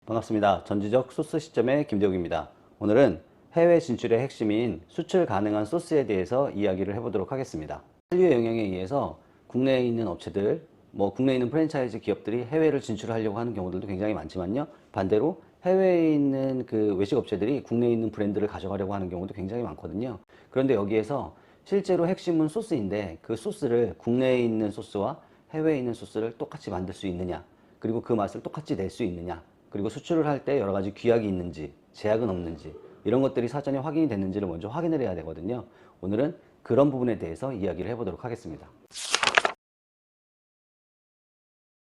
반갑습니다. 전지적 소스 시점의 김대욱입니다. 오늘은 해외 진출의 핵심인 수출 가능한 소스에 대해서 이야기를 해보도록 하겠습니다. 한류의 영향에 의해서 국내에 있는 업체들, 국내에 있는 프랜차이즈 기업들이 해외를 진출하려고 하는 경우들도 굉장히 많지만요. 반대로 해외에 있는 그 외식 업체들이 국내에 있는 브랜드를 가져가려고 하는 경우도 굉장히 많거든요. 그런데 여기에서 실제로 핵심은 소스인데 그 소스를 국내에 있는 소스와 해외에 있는 소스를 똑같이 만들 수 있느냐, 그리고 그 맛을 똑같이 낼 수 있느냐, 그리고 수출을 할 때 여러 가지 규약이 있는지 제약은 없는지 이런 것들이 사전에 확인이 됐는지를 먼저 확인을 해야 되거든요. 오늘은 그런 부분에 대해서 이야기를 해보도록 하겠습니다.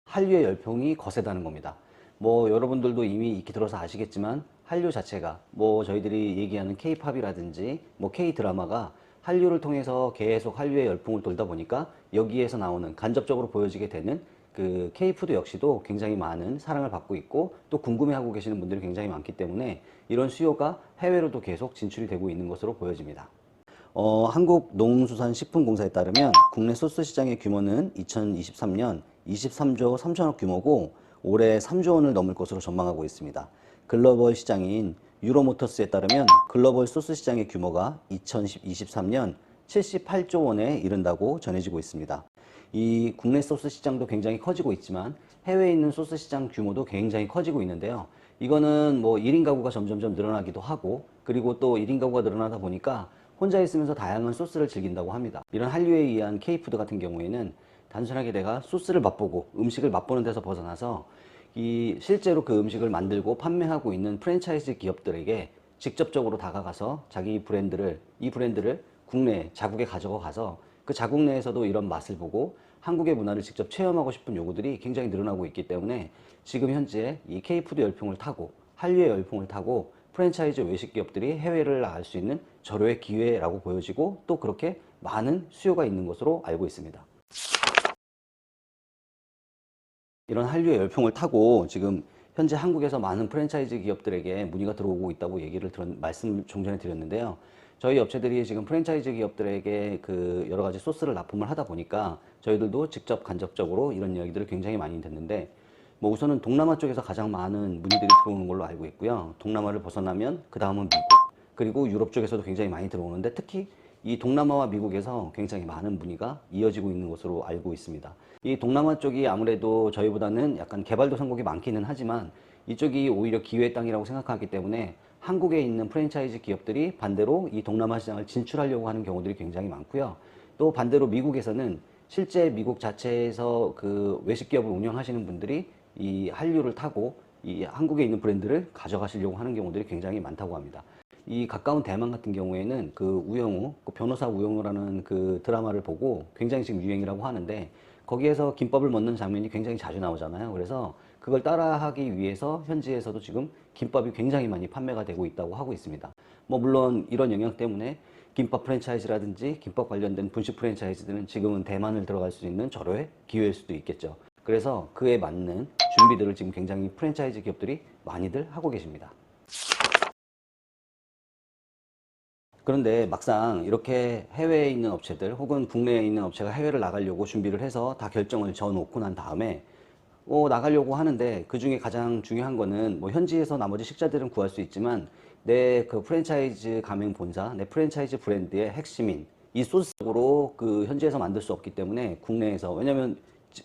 한류의 열풍이 거세다는 겁니다. 여러분들도 이미 익히 들어서 아시겠지만 한류 자체가 저희들이 얘기하는 K-팝이라든지 K-드라마가 한류를 통해서 계속 한류의 열풍을 돌다 보니까 여기에서 나오는 간접적으로 보여지게 되는 그 K-푸드 역시도 굉장히 많은 사랑을 받고 있고 또 궁금해하고 계시는 분들이 굉장히 많기 때문에 이런 수요가 해외로도 계속 진출이 되고 있는 것으로 보여집니다. 한국농수산식품공사에 따르면 국내 소스 시장의 규모는 2023년 23조 3천억 규모고 올해 3조 원을 넘을 것으로 전망하고 있습니다. 글로벌 시장인 유로모터스에 따르면 글로벌 소스 시장의 규모가 2023년 78조 원에 이른다고 전해지고 있습니다. 이 국내 소스 시장도 굉장히 커지고 있지만 해외에 있는 소스 시장 규모도 굉장히 커지고 있는데요. 이거는 1인 가구가 점점점 늘어나기도 하고, 그리고 또 1인 가구가 늘어나다 보니까 혼자 있으면서 다양한 소스를 즐긴다고 합니다. 이런 한류에 의한 K푸드 같은 경우에는 단순하게 내가 소스를 맛보고 음식을 맛보는 데서 벗어나서 실제로 그 음식을 만들고 판매하고 있는 프랜차이즈 기업들에게 직접적으로 다가가서 자기 브랜드를, 이 브랜드를 국내 자국에 가져가 가서 그 자국 내에서도 이런 맛을 보고 한국의 문화를 직접 체험하고 싶은 요구들이 굉장히 늘어나고 있기 때문에 지금 현재 이 K푸드 열풍을 타고 한류의 열풍을 타고 프랜차이즈 외식 기업들이 해외를 나갈 수 있는 절호의 기회라고 보여지고 또 그렇게 많은 수요가 있는 것으로 알고 있습니다. 이런 한류의 열풍을 타고 지금 현재 한국에서 많은 프랜차이즈 기업들에게 문의가 들어오고 있다고 말씀 좀 전에 드렸는데요. 저희 업체들이 지금 프랜차이즈 기업들에게 그 여러 가지 소스를 납품을 하다 보니까 저희들도 직접 간접적으로 이런 이야기들을 굉장히 많이 듣는데, 우선은 동남아 쪽에서 가장 많은 문의들이 들어오는 걸로 알고 있고요. 동남아를 벗어나면 그 다음은 미국, 그리고 유럽 쪽에서도 굉장히 많이 들어오는데 특히 이 동남아와 미국에서 굉장히 많은 문의가 이어지고 있는 것으로 알고 있습니다. 이 동남아 쪽이 아무래도 저희보다는 약간 개발도상국이 많기는 하지만 이쪽이 오히려 기회의 땅이라고 생각하기 때문에 한국에 있는 프랜차이즈 기업들이 반대로 이 동남아 시장을 진출하려고 하는 경우들이 굉장히 많고요. 또 반대로 미국에서는 실제 미국 자체에서 그 외식 기업을 운영하시는 분들이 이 한류를 타고 이 한국에 있는 브랜드를 가져가시려고 하는 경우들이 굉장히 많다고 합니다. 이 가까운 대만 같은 경우에는 그 우영우, 그 변호사 우영우라는 그 드라마를 보고 굉장히 지금 유행이라고 하는데 거기에서 김밥을 먹는 장면이 굉장히 자주 나오잖아요. 그래서 그걸 따라하기 위해서 현지에서도 지금 김밥이 굉장히 많이 판매가 되고 있다고 하고 있습니다. 물론 이런 영향 때문에 김밥 프랜차이즈라든지 김밥 관련된 분식 프랜차이즈들은 지금은 대만을 들어갈 수 있는 절호의 기회일 수도 있겠죠. 그래서 그에 맞는 준비들을 지금 굉장히 프랜차이즈 기업들이 많이들 하고 계십니다. 그런데 막상 이렇게 해외에 있는 업체들 혹은 국내에 있는 업체가 해외를 나가려고 준비를 해서 다 결정을 져놓고 난 다음에 나가려고 하는데 그 중에 가장 중요한 거는 현지에서 나머지 식자들은 구할 수 있지만 내 그 프랜차이즈 가맹 본사, 내 프랜차이즈 브랜드의 핵심인 이 소스로 그 현지에서 만들 수 없기 때문에 국내에서, 왜냐면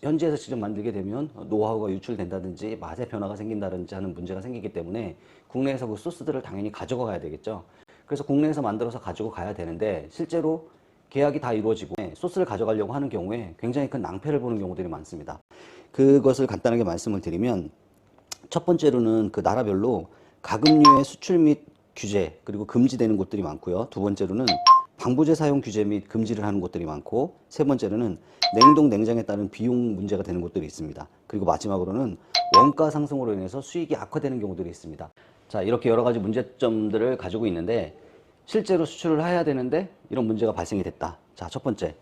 현지에서 직접 만들게 되면 노하우가 유출된다든지 맛의 변화가 생긴다든지 하는 문제가 생기기 때문에 국내에서 그 소스들을 당연히 가져가 가야 되겠죠. 그래서 국내에서 만들어서 가지고 가야 되는데 실제로 계약이 다 이루어지고 소스를 가져가려고 하는 경우에 굉장히 큰 낭패를 보는 경우들이 많습니다. 그것을 간단하게 말씀을 드리면 첫 번째로는 그 나라별로 가금류의 수출 및 규제 그리고 금지되는 곳들이 많고요. 두 번째로는 방부제 사용 규제 및 금지를 하는 곳들이 많고, 세 번째로는 냉동 냉장에 따른 비용 문제가 되는 곳들이 있습니다. 그리고 마지막으로는 원가 상승으로 인해서 수익이 악화되는 경우들이 있습니다. 자, 이렇게 여러 가지 문제점들을 가지고 있는데 실제로 수출을 해야 되는데 이런 문제가 발생이 됐다. 자, 첫 번째,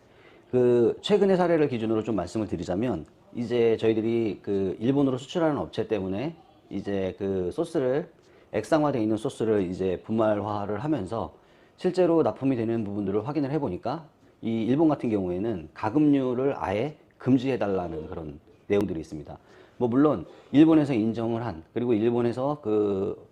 그 최근의 사례를 기준으로 좀 말씀을 드리자면 이제 저희들이 그 일본으로 수출하는 업체 때문에 이제 그 소스를 액상화되어 있는 소스를 이제 분말화를 하면서 실제로 납품이 되는 부분들을 확인을 해보니까 이 일본 같은 경우에는 가금류를 아예 금지해달라는 그런 내용들이 있습니다. 뭐 물론 일본에서 인정을 한, 그리고 일본에서 그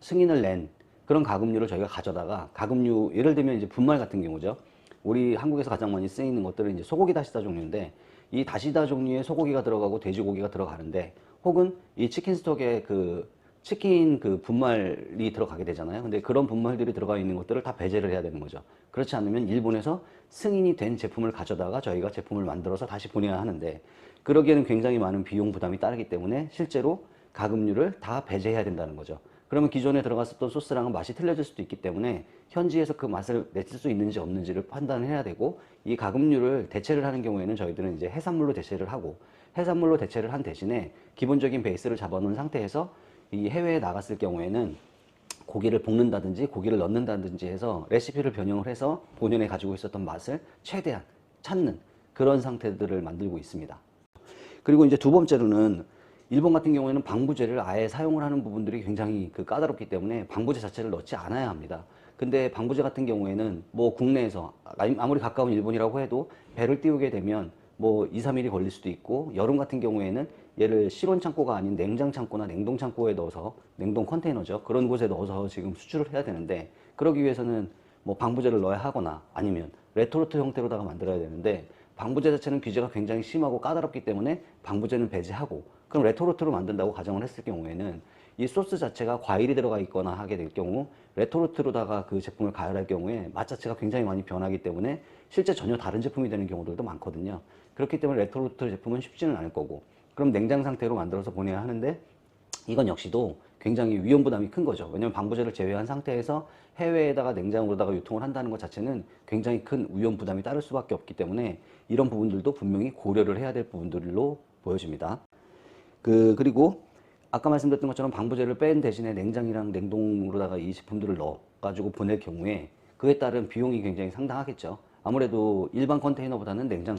승인을 낸 그런 가금류를 저희가 가져다가, 가금류 예를 들면 이제 분말 같은 경우죠. 우리 한국에서 가장 많이 쓰이는 것들은 이제 소고기 다시다 종류인데, 이 다시다 종류의 소고기가 들어가고 돼지고기가 들어가는데, 혹은 이 치킨 스톡에 그 치킨 그 분말이 들어가게 되잖아요. 근데 그런 분말들이 들어가 있는 것들을 다 배제를 해야 되는 거죠. 그렇지 않으면 일본에서 승인이 된 제품을 가져다가 저희가 제품을 만들어서 다시 보내야 하는데, 그러기에는 굉장히 많은 비용 부담이 따르기 때문에 실제로 가금류를 다 배제해야 된다는 거죠. 그러면 기존에 들어갔었던 소스랑은 맛이 틀려질 수도 있기 때문에 현지에서 그 맛을 냈을 수 있는지 없는지를 판단을 해야 되고, 이 가금류를 대체를 하는 경우에는 저희들은 이제 해산물로 대체를 하고, 해산물로 대체를 한 대신에 기본적인 베이스를 잡아놓은 상태에서 이 해외에 나갔을 경우에는 고기를 볶는다든지 고기를 넣는다든지 해서 레시피를 변형을 해서 본연에 가지고 있었던 맛을 최대한 찾는 그런 상태들을 만들고 있습니다. 그리고 이제 두 번째로는, 일본 같은 경우에는 방부제를 아예 사용을 하는 부분들이 굉장히 그 까다롭기 때문에 방부제 자체를 넣지 않아야 합니다. 근데 방부제 같은 경우에는 뭐 국내에서 아무리 가까운 일본이라고 해도 배를 띄우게 되면 뭐 2, 3일이 걸릴 수도 있고, 여름 같은 경우에는 얘를 실온 창고가 아닌 냉장 창고나 냉동 창고에 넣어서, 냉동 컨테이너죠, 그런 곳에 넣어서 지금 수출을 해야 되는데, 그러기 위해서는 뭐 방부제를 넣어야 하거나 아니면 레토르트 형태로다가 만들어야 되는데, 방부제 자체는 규제가 굉장히 심하고 까다롭기 때문에 방부제는 배제하고, 그럼 레토르트로 만든다고 가정을 했을 경우에는 이 소스 자체가 과일이 들어가 있거나 하게 될 경우, 레토르트로다가 그 제품을 가열할 경우에 맛 자체가 굉장히 많이 변하기 때문에 실제 전혀 다른 제품이 되는 경우들도 많거든요. 그렇기 때문에 레토르트 제품은 쉽지는 않을 거고, 그럼 냉장 상태로 만들어서 보내야 하는데, 이건 역시도 굉장히 위험 부담이 큰 거죠. 왜냐하면 방부제를 제외한 상태에서 해외에다가 냉장으로다가 유통을 한다는 것 자체는 굉장히 큰 위험 부담이 따를 수밖에 없기 때문에, 이런 부분들도 분명히 고려를 해야 될 부분들로 보여집니다. 그리고 아까 말씀드렸던 것처럼 방부제를 뺀 대신에 냉장이랑 냉동으로다가 이 제품들을 넣어 가지고 보낼 경우에 그에 따른 비용이 굉장히 상당하겠죠. 아무래도 일반 컨테이너보다는 냉장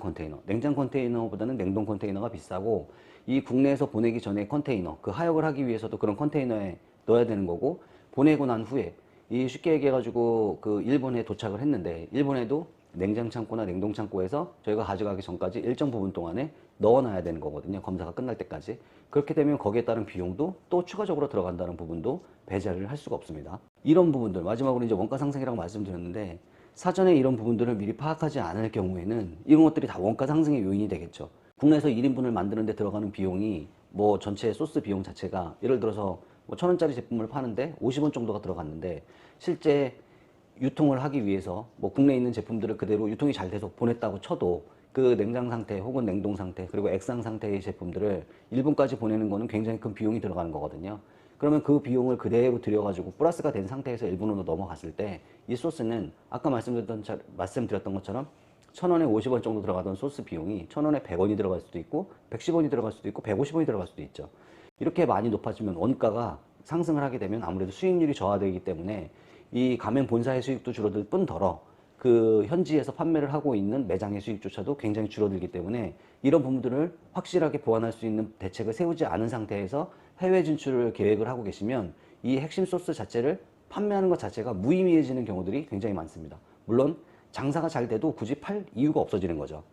컨테이너보다는 냉동 컨테이너가 비싸고, 이 국내에서 보내기 전에 컨테이너, 그 하역을 하기 위해서도 그런 컨테이너에 넣어야 되는 거고, 보내고 난 후에 이 쉽게 얘기해 가지고 그 일본에 도착을 했는데, 일본에도 냉장 창고나 냉동 창고에서 저희가 가져가기 전까지 일정 부분 동안에 넣어놔야 되는 거거든요. 검사가 끝날 때까지. 그렇게 되면 거기에 따른 비용도 또 추가적으로 들어간다는 부분도 배제를 할 수가 없습니다. 이런 부분들, 마지막으로 이제 원가 상승이라고 말씀드렸는데, 사전에 이런 부분들을 미리 파악하지 않을 경우에는 이런 것들이 다 원가 상승의 요인이 되겠죠. 국내에서 1인분을 만드는데 들어가는 비용이 뭐 전체 소스 비용 자체가 예를 들어서 뭐 1,000원짜리 제품을 파는데 50원 정도가 들어갔는데, 실제 유통을 하기 위해서 뭐 국내에 있는 제품들을 그대로 유통이 잘 돼서 보냈다고 쳐도, 그 냉장 상태 혹은 냉동 상태 그리고 액상 상태의 제품들을 일본까지 보내는 거는 굉장히 큰 비용이 들어가는 거거든요. 그러면 그 비용을 그대로 들여가지고 플러스가 된 상태에서 일본으로 넘어갔을 때, 이 소스는 아까 말씀드렸던 것처럼 1,000원에 50원 정도 들어가던 소스 비용이 1,000원에 100원이 들어갈 수도 있고 110원이 들어갈 수도 있고 150원이 들어갈 수도 있죠. 이렇게 많이 높아지면 원가가 상승을 하게 되면 아무래도 수익률이 저하되기 때문에 이 가맹 본사의 수익도 줄어들 뿐더러 그 현지에서 판매를 하고 있는 매장의 수익조차도 굉장히 줄어들기 때문에, 이런 부분들을 확실하게 보완할 수 있는 대책을 세우지 않은 상태에서 해외 진출을 계획을 하고 계시면 이 핵심 소스 자체를 판매하는 것 자체가 무의미해지는 경우들이 굉장히 많습니다. 물론 장사가 잘 돼도 굳이 팔 이유가 없어지는 거죠.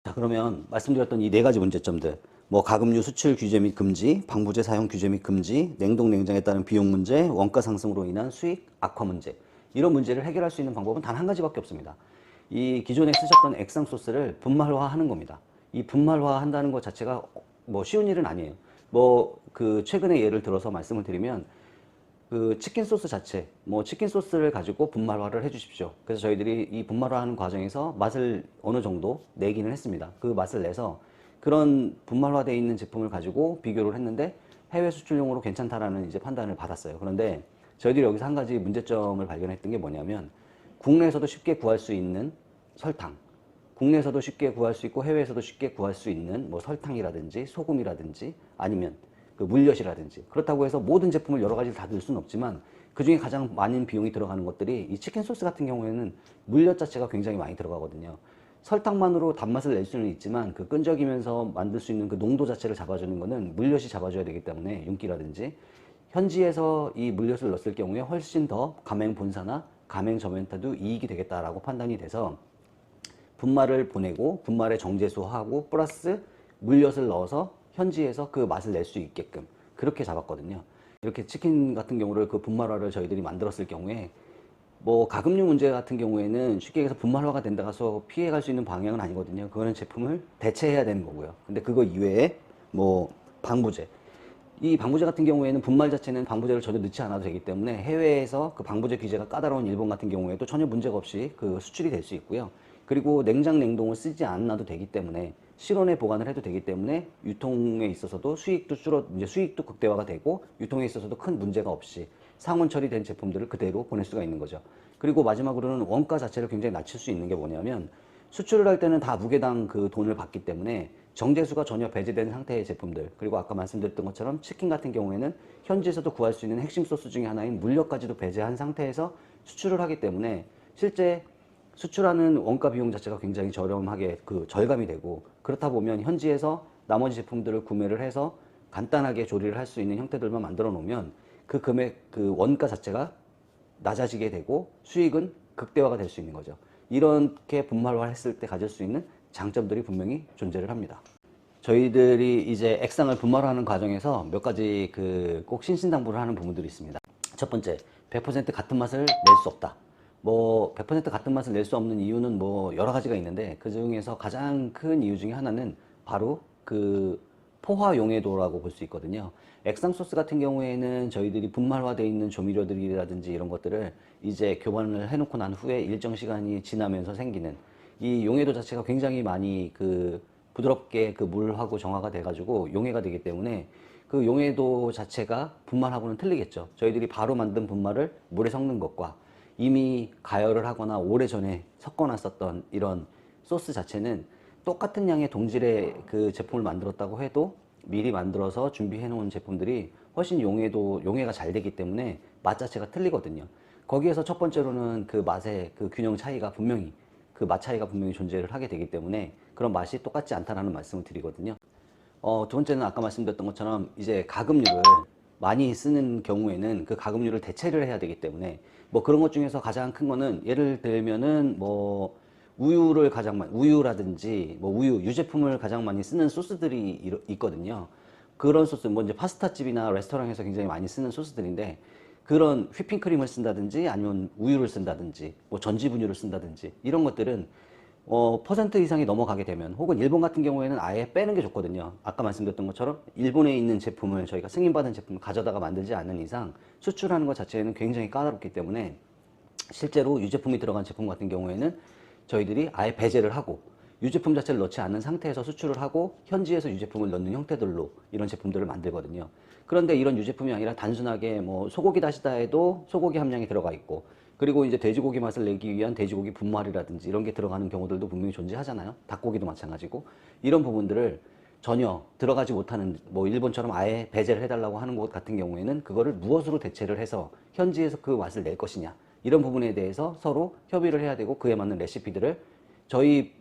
자, 그러면 말씀드렸던 이 네 가지 문제점들, 뭐 가금류 수출 규제 및 금지, 방부제 사용 규제 및 금지, 냉동 냉장에 따른 비용 문제, 원가 상승으로 인한 수익 악화 문제, 이런 문제를 해결할 수 있는 방법은 단 한 가지밖에 없습니다. 이 기존에 쓰셨던 액상 소스를 분말화하는 겁니다. 이 분말화 한다는 것 자체가 뭐 쉬운 일은 아니에요. 뭐 그 최근에 예를 들어서 말씀을 드리면, 그 치킨 소스 자체, 뭐 치킨 소스를 가지고 분말화를 해 주십시오. 그래서 저희들이 이 분말화하는 과정에서 맛을 어느 정도 내기는 했습니다. 그 맛을 내서 그런 분말화되어 있는 제품을 가지고 비교를 했는데 해외 수출용으로 괜찮다라는 이제 판단을 받았어요. 그런데 저희들이 여기서 한 가지 문제점을 발견했던 게 뭐냐면, 국내에서도 쉽게 구할 수 있는 설탕, 국내에서도 쉽게 구할 수 있고 해외에서도 쉽게 구할 수 있는 뭐 설탕이라든지 소금이라든지 아니면 그 물엿이라든지, 그렇다고 해서 모든 제품을 여러 가지를 다 넣을 수는 없지만 그 중에 가장 많은 비용이 들어가는 것들이, 이 치킨 소스 같은 경우에는 물엿 자체가 굉장히 많이 들어가거든요. 설탕만으로 단맛을 낼 수는 있지만 그 끈적이면서 만들 수 있는 그 농도 자체를 잡아주는 거는 물엿이 잡아줘야 되기 때문에, 윤기라든지 현지에서 이 물엿을 넣었을 경우에 훨씬 더 가맹 본사나 가맹 점유한테도 이익이 되겠다라고 판단이 돼서 분말을 보내고 분말에 정제수하고 플러스 물엿을 넣어서 현지에서 그 맛을 낼 수 있게끔 그렇게 잡았거든요. 이렇게 치킨 같은 경우를 그 분말화를 저희들이 만들었을 경우에 뭐 가금류 문제 같은 경우에는 쉽게 얘기해서 분말화가 된다고 해서 피해갈 수 있는 방향은 아니거든요. 그거는 제품을 대체해야 되는 거고요. 근데 그거 이외에 뭐 방부제, 이 방부제 같은 경우에는 분말 자체는 방부제를 전혀 넣지 않아도 되기 때문에 해외에서 그 방부제 규제가 까다로운 일본 같은 경우에도 전혀 문제가 없이 그 수출이 될 수 있고요. 그리고 냉장 냉동을 쓰지 않아도 되기 때문에 실온에 보관을 해도 되기 때문에 유통에 있어서도 수익도 이제 수익도 극대화가 되고 유통에 있어서도 큰 문제가 없이 상온 처리된 제품들을 그대로 보낼 수가 있는 거죠. 그리고 마지막으로는 원가 자체를 굉장히 낮출 수 있는 게 뭐냐면 수출을 할 때는 다 무게당 그 돈을 받기 때문에 정제수가 전혀 배제된 상태의 제품들, 그리고 아까 말씀드렸던 것처럼 치킨 같은 경우에는 현지에서도 구할 수 있는 핵심 소스 중에 하나인 물엿까지도 배제한 상태에서 수출을 하기 때문에 실제 수출하는 원가 비용 자체가 굉장히 저렴하게 그 절감이 되고, 그렇다 보면 현지에서 나머지 제품들을 구매를 해서 간단하게 조리를 할 수 있는 형태들만 만들어 놓으면 그 금액, 그 원가 자체가 낮아지게 되고 수익은 극대화가 될 수 있는 거죠. 이렇게 분말화 했을 때 가질 수 있는 장점들이 분명히 존재를 합니다. 저희들이 이제 액상을 분말화하는 과정에서 몇 가지 그 꼭 신신당부를 하는 부분들이 있습니다. 첫 번째, 100% 같은 맛을 낼 수 없다. 뭐 100% 같은 맛을 낼 수 없는 이유는 뭐 여러 가지가 있는데, 그 중에서 가장 큰 이유 중에 하나는 바로 그 포화 용해도라고 볼 수 있거든요. 액상 소스 같은 경우에는 저희들이 분말화되어 있는 조미료들이라든지 이런 것들을 이제 교반을 해놓고 난 후에 일정 시간이 지나면서 생기는 이 용해도 자체가 굉장히 많이 그 부드럽게 그 물하고 정화가 돼가지고 용해가 되기 때문에 그 용해도 자체가 분말하고는 틀리겠죠. 저희들이 바로 만든 분말을 물에 섞는 것과 이미 가열을 하거나 오래전에 섞어놨었던 이런 소스 자체는 똑같은 양의 동질의 그 제품을 만들었다고 해도 미리 만들어서 준비해 놓은 제품들이 훨씬 용해가 잘 되기 때문에 맛 자체가 틀리거든요. 거기에서 첫 번째로는 그 맛의 그 균형 차이가 분명히, 그 맛 차이가 분명히 존재를 하게 되기 때문에 그런 맛이 똑같지 않다라는 말씀을 드리거든요. 두 번째는 아까 말씀드렸던 것처럼 이제 가금류를 많이 쓰는 경우에는 그 가금류를 대체를 해야 되기 때문에 뭐 그런 것 중에서 가장 큰 거는 예를 들면은 뭐 우유를 가장 많이, 우유라든지 뭐 우유, 유제품을 가장 많이 쓰는 소스들이 있거든요. 그런 소스, 뭐 이제 파스타집이나 레스토랑에서 굉장히 많이 쓰는 소스들인데, 그런 휘핑크림을 쓴다든지 아니면 우유를 쓴다든지 뭐 전지분유를 쓴다든지 이런 것들은 퍼센트 이상이 넘어가게 되면, 혹은 일본 같은 경우에는 아예 빼는 게 좋거든요. 아까 말씀드렸던 것처럼 일본에 있는 제품을 저희가 승인받은 제품을 가져다가 만들지 않는 이상 수출하는 것 자체는 굉장히 까다롭기 때문에 실제로 유제품이 들어간 제품 같은 경우에는 저희들이 아예 배제를 하고 유제품 자체를 넣지 않는 상태에서 수출을 하고 현지에서 유제품을 넣는 형태들로 이런 제품들을 만들거든요. 그런데 이런 유제품이 아니라 단순하게 뭐 소고기 다시다 해도 소고기 함량이 들어가 있고, 그리고 이제 돼지고기 맛을 내기 위한 돼지고기 분말이라든지 이런 게 들어가는 경우들도 분명히 존재하잖아요. 닭고기도 마찬가지고. 이런 부분들을 전혀 들어가지 못하는, 뭐 일본처럼 아예 배제를 해달라고 하는 곳 같은 경우에는 그거를 무엇으로 대체를 해서 현지에서 그 맛을 낼 것이냐, 이런 부분에 대해서 서로 협의를 해야 되고, 그에 맞는 레시피들을 저희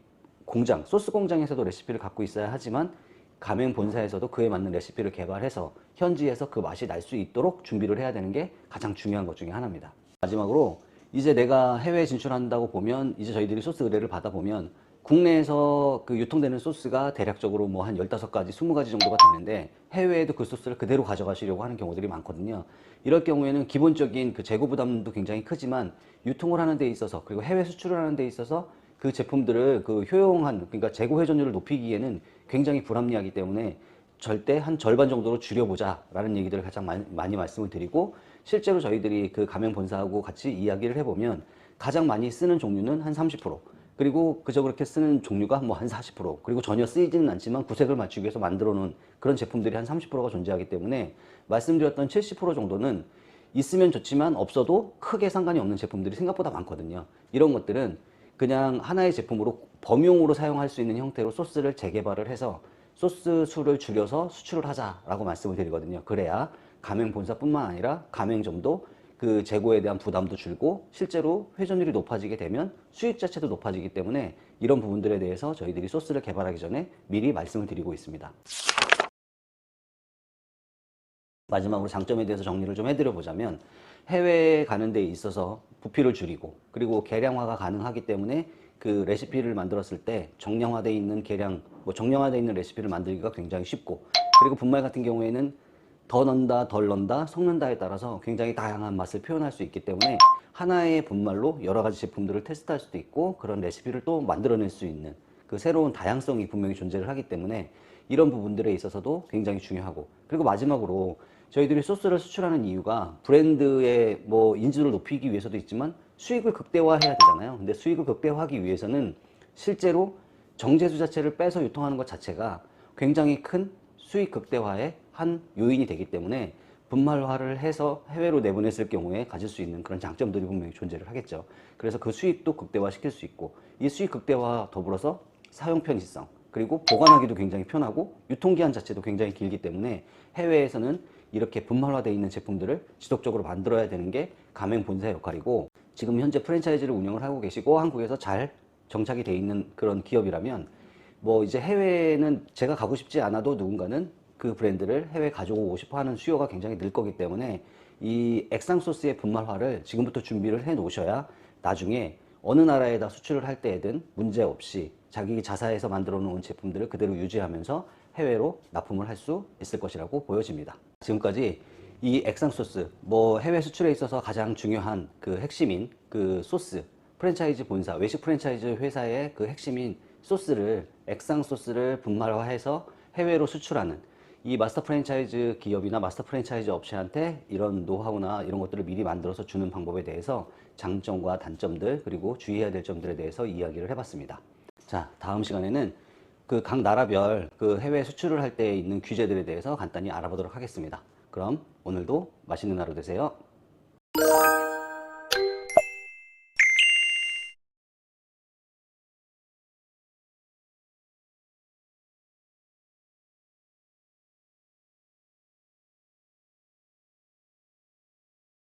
공장, 소스 공장에서도 레시피를 갖고 있어야 하지만 가맹 본사에서도 그에 맞는 레시피를 개발해서 현지에서 그 맛이 날 수 있도록 준비를 해야 되는 게 가장 중요한 것 중에 하나입니다. 마지막으로 이제 내가 해외에 진출한다고 보면, 이제 저희들이 소스 의뢰를 받아보면 국내에서 그 유통되는 소스가 대략적으로 뭐 한 15가지, 20가지 정도가 되는데 해외에도 그 소스를 그대로 가져가시려고 하는 경우들이 많거든요. 이럴 경우에는 기본적인 그 재고 부담도 굉장히 크지만 유통을 하는 데 있어서, 그리고 해외 수출을 하는 데 있어서 그 제품들을 그 효용한, 그러니까 재고 회전율을 높이기에는 굉장히 불합리하기 때문에 절대 한 절반 정도로 줄여보자 라는 얘기들을 가장 많이 말씀을 드리고, 실제로 저희들이 그 가맹 본사하고 같이 이야기를 해보면 가장 많이 쓰는 종류는 한 30%, 그리고 그저 그렇게 쓰는 종류가 뭐 한 40%, 그리고 전혀 쓰이지는 않지만 구색을 맞추기 위해서 만들어 놓은 그런 제품들이 한 30%가 존재하기 때문에 말씀드렸던 70% 정도는 있으면 좋지만 없어도 크게 상관이 없는 제품들이 생각보다 많거든요. 이런 것들은 그냥 하나의 제품으로 범용으로 사용할 수 있는 형태로 소스를 재개발을 해서 소스 수를 줄여서 수출을 하자라고 말씀을 드리거든요. 그래야 가맹 본사뿐만 아니라 가맹점도 그 재고에 대한 부담도 줄고 실제로 회전율이 높아지게 되면 수익 자체도 높아지기 때문에 이런 부분들에 대해서 저희들이 소스를 개발하기 전에 미리 말씀을 드리고 있습니다. 마지막으로 장점에 대해서 정리를 좀 해드려 보자면, 해외에 가는 데 있어서 부피를 줄이고 그리고 개량화가 가능하기 때문에 그 레시피를 만들었을 때 정량화되어 있는 계량, 뭐 정량화되어 있는 레시피를 만들기가 굉장히 쉽고, 그리고 분말 같은 경우에는 더 넣는다, 덜 넣는다, 섞는다에 따라서 굉장히 다양한 맛을 표현할 수 있기 때문에 하나의 분말로 여러 가지 제품들을 테스트할 수도 있고 그런 레시피를 또 만들어낼 수 있는 그 새로운 다양성이 분명히 존재를 하기 때문에 이런 부분들에 있어서도 굉장히 중요하고, 그리고 마지막으로 저희들이 소스를 수출하는 이유가 브랜드의 뭐 인지도를 높이기 위해서도 있지만 수익을 극대화해야 되잖아요. 근데 수익을 극대화하기 위해서는 실제로 정제수 자체를 빼서 유통하는 것 자체가 굉장히 큰 수익 극대화의 한 요인이 되기 때문에 분말화를 해서 해외로 내보냈을 경우에 가질 수 있는 그런 장점들이 분명히 존재를 하겠죠. 그래서 그 수익도 극대화 시킬 수 있고, 이 수익 극대화와 더불어서 사용 편의성, 그리고 보관하기도 굉장히 편하고 유통기한 자체도 굉장히 길기 때문에 해외에서는 이렇게 분말화되어 있는 제품들을 지속적으로 만들어야 되는 게 가맹 본사의 역할이고, 지금 현재 프랜차이즈를 운영을 하고 계시고 한국에서 잘 정착이 되어 있는 그런 기업이라면 뭐 이제 해외에는 제가 가고 싶지 않아도 누군가는 그 브랜드를 해외에 가져오고 싶어 하는 수요가 굉장히 늘 거기 때문에 이 액상 소스의 분말화를 지금부터 준비를 해 놓으셔야 나중에 어느 나라에다 수출을 할 때에든 문제 없이 자기 자사에서 만들어 놓은 제품들을 그대로 유지하면서 해외로 납품을 할 수 있을 것이라고 보여집니다. 지금까지 이 액상 소스, 뭐 해외 수출에 있어서 가장 중요한 그 핵심인 그 소스, 프랜차이즈 본사, 외식 프랜차이즈 회사의 그 핵심인 소스를, 액상 소스를 분말화해서 해외로 수출하는 이 마스터 프랜차이즈 기업이나 마스터 프랜차이즈 업체한테 이런 노하우나 이런 것들을 미리 만들어서 주는 방법에 대해서 장점과 단점들, 그리고 주의해야 될 점들에 대해서 이야기를 해봤습니다. 자, 다음 시간에는 그 각 나라별 그 해외 수출을 할 때 있는 규제들에 대해서 간단히 알아보도록 하겠습니다. 그럼 오늘도 맛있는 하루 되세요.